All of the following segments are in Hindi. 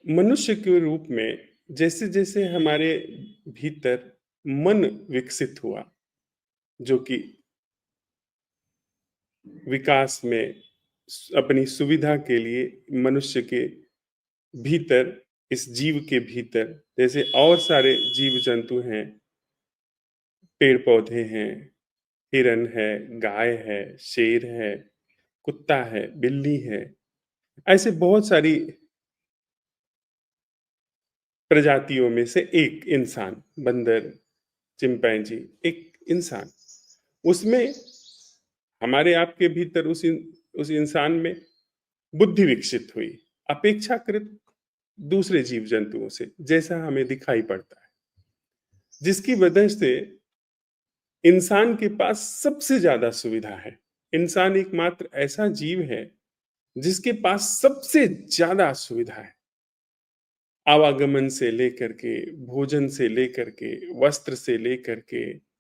मनुष्य के रूप में जैसे-जैसे हमारे भीतर मन विकसित हुआ, जो कि विकास में अपनी सुविधा के लिए मनुष्य के भीतर, इस जीव के भीतर जैसे और सारे जीव जंतु हैं, पेड़ पौधे हैं, हिरन है, गाय है, शेर है, कुत्ता है, बिल्ली है, ऐसे बहुत सारी प्रजातियों में से एक इंसान, बंदर, चिंपैंजी, एक इंसान, उसमें हमारे आपके भीतर उस इंसान में बुद्धि विकसित हुई, अपेक्षाकृत दूसरे जीव जंतुओं से, जैसा हमें दिखाई पड़ता है, जिसकी वजह से इंसान के पास सबसे ज्यादा सुविधा है। इंसान एकमात्र ऐसा जीव है जिसके पास सबसे ज्यादा सुविधा है, आवागमन से लेकर के, भोजन से लेकर के, वस्त्र से लेकर के,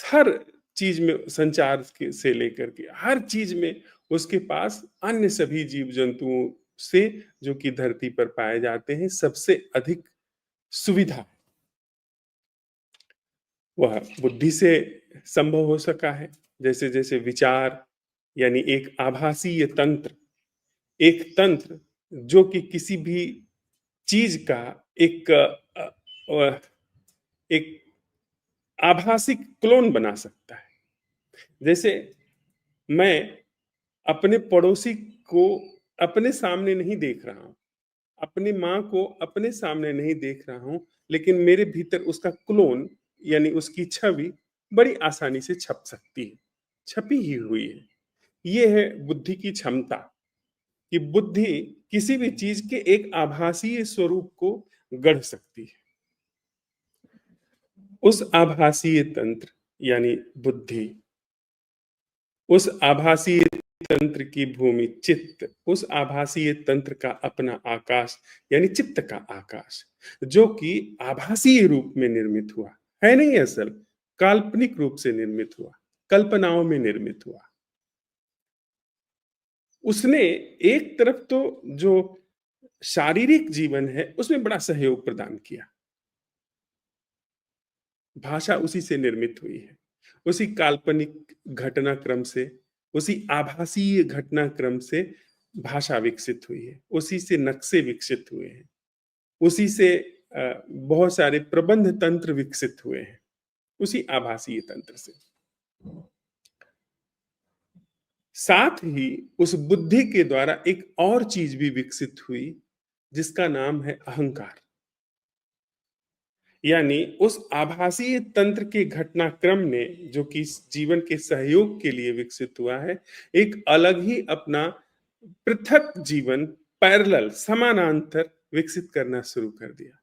हर चीज में, संचार से लेकर के हर चीज में उसके पास अन्य सभी जीव जंतुओं से, जो कि धरती पर पाए जाते हैं, सबसे अधिक सुविधा है। वह बुद्धि से संभव हो सका है। जैसे जैसे विचार, यानी एक आभासीय तंत्र, एक तंत्र जो कि किसी भी चीज का एक एक आभासी क्लोन बना सकता है। जैसे मैं अपने पड़ोसी को अपने सामने नहीं देख रहा हूं, अपनी माँ को अपने सामने नहीं देख रहा हूं, लेकिन मेरे भीतर उसका क्लोन, यानी उसकी छवि बड़ी आसानी से छप सकती है, छपी ही हुई है। ये है बुद्धि की क्षमता, कि बुद्धि किसी भी चीज के एक आभासीय स्वरूप को गढ़ सकती है। उस आभासीय तंत्र यानी बुद्धि, उस आभासीय तंत्र की भूमि चित्त, उस आभासीय तंत्र का अपना आकाश यानी चित्त का आकाश, जो कि आभासीय रूप में निर्मित हुआ है, नहीं असल, काल्पनिक रूप से निर्मित हुआ, कल्पनाओं में निर्मित हुआ। उसने एक तरफ तो जो शारीरिक जीवन है उसमें बड़ा सहयोग प्रदान किया, भाषा उसी से निर्मित हुई है, उसी काल्पनिक घटनाक्रम से, उसी आभासीय घटनाक्रम से भाषा विकसित हुई है, उसी से नक्शे विकसित हुए हैं, उसी से बहुत सारे प्रबंध तंत्र विकसित हुए हैं, उसी आभासीय तंत्र से। साथ ही उस बुद्धि के द्वारा एक और चीज भी विकसित हुई, जिसका नाम है अहंकार। यानी उस आभासीय तंत्र के घटनाक्रम ने, जो कि जीवन के सहयोग के लिए विकसित हुआ है, एक अलग ही अपना पृथक जीवन, पैरेलल, समानांतर विकसित करना शुरू कर दिया,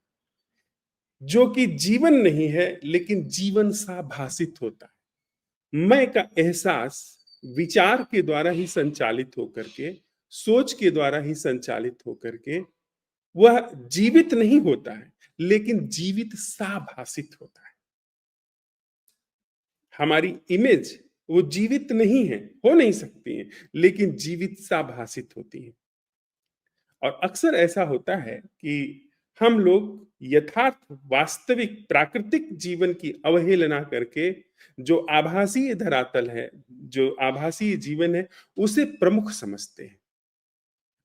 जो कि जीवन नहीं है लेकिन जीवन सा भासित होता है। मैं का एहसास विचार के द्वारा ही संचालित होकर के, सोच के द्वारा ही संचालित होकर के, वह जीवित नहीं होता है लेकिन जीवित सा भासित होता है। हमारी इमेज वो जीवित नहीं है, हो नहीं सकती है, लेकिन जीवित सा भासित होती है। और अक्सर ऐसा होता है कि हम लोग यथार्थ, वास्तविक, प्राकृतिक जीवन की अवहेलना करके जो आभासीय धरातल है, जो आभासीय जीवन है, उसे प्रमुख समझते हैं।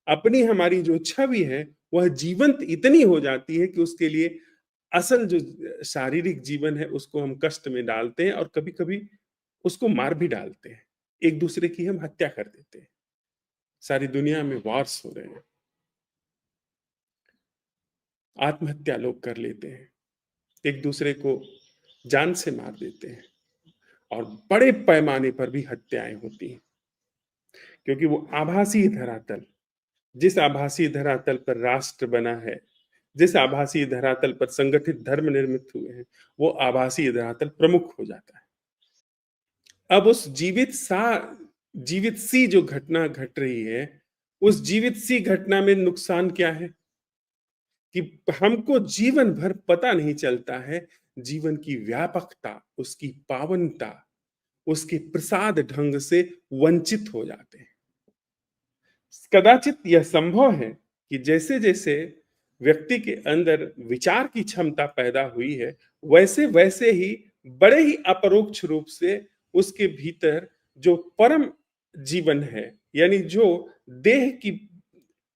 अपनी हमारी जो छवि है वह जीवंत इतनी हो जाती है कि उसके लिए असल जो शारीरिक जीवन है उसको हम कष्ट में डालते हैं, और कभी-कभी उसको मार भी डालते हैं। एक दूसरे की हम हत्या कर देते हैं। सारी दुनिया में वॉर्स हो रहे हैं, आत्महत्या लोग कर लेते हैं, एक दूसरे को जान से मार देते हैं, और बड़े पैमाने पर भी हत्याएं होती हैं, क्योंकि वो आभासी धरातल, जिस आभासी धरातल पर राष्ट्र बना है, जिस आभासी धरातल पर संगठित धर्म निर्मित हुए हैं, वो आभासी धरातल प्रमुख हो जाता है। अब उस जीवित सी जो घटना घट रही है, उस जीवित सी घटना में नुकसान क्या है, कि हमको जीवन भर पता नहीं चलता है जीवन की व्यापकता, उसकी पावनता, उसके प्रसाद ढंग से वंचित हो जाते हैं। कदाचित यह संभव है कि जैसे-जैसे व्यक्ति के अंदर विचार की क्षमता पैदा हुई है, वैसे-वैसे ही बड़े ही अपरोक्ष रूप से उसके भीतर जो परम जीवन है, यानी जो देह की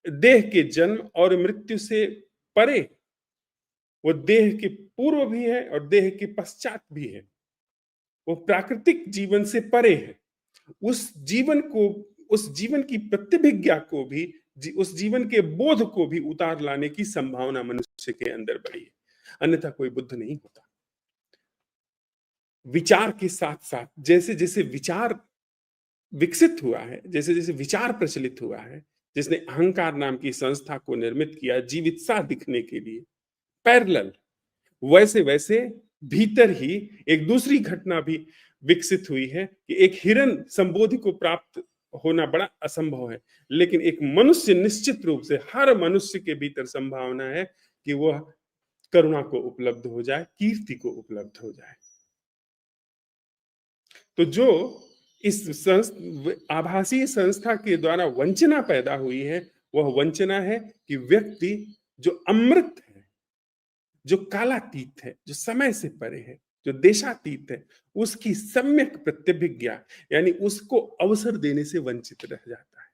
देह के जन्म और मृत्यु से परे, वो देह के पूर्व भी है और देह के पश्चात भी है। वो प्राकृतिक जीवन से परे है। उस जीवन को, उस जीवन की प्रतिभिज्ञा को भी, उस जीवन के बोध को भी उतार लाने की संभावना मनुष्य के अंदर बड़ी है, अन्यथा कोई बुद्ध नहीं होता। विचार के साथ साथ जैसे जैसे विचार विकसित हुआ है, जैसे जैसे विचार प्रचलित हुआ है, जिसने अहंकार नाम की संस्था को निर्मित किया जीवित सा दिखने के लिए, पैरेलल, वैसे वैसे भीतर ही एक दूसरी घटना भी विकसित हुई है कि एक हिरन संबोधि को प्राप्त होना बड़ा असंभव है, लेकिन एक मनुष्य निश्चित रूप से, हर मनुष्य के भीतर संभावना है कि वह करुणा को उपलब्ध हो जाए, कीर्ति को उपलब्ध हो जाए। तो जो इस आभासी संस्था के द्वारा वंचना पैदा हुई है, वह वंचना है कि व्यक्ति जो अमृत है, जो कालातीत है, जो समय से परे है, जो देशातीत है, उसकी सम्यक प्रतिभिज्ञा, यानी उसको अवसर देने से वंचित रह जाता है।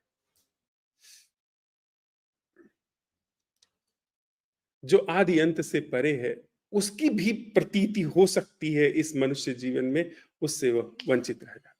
जो आदि अंत से परे है, उसकी भी प्रतीति हो सकती है इस मनुष्य जीवन में, उससे वह वंचित रह जाता है।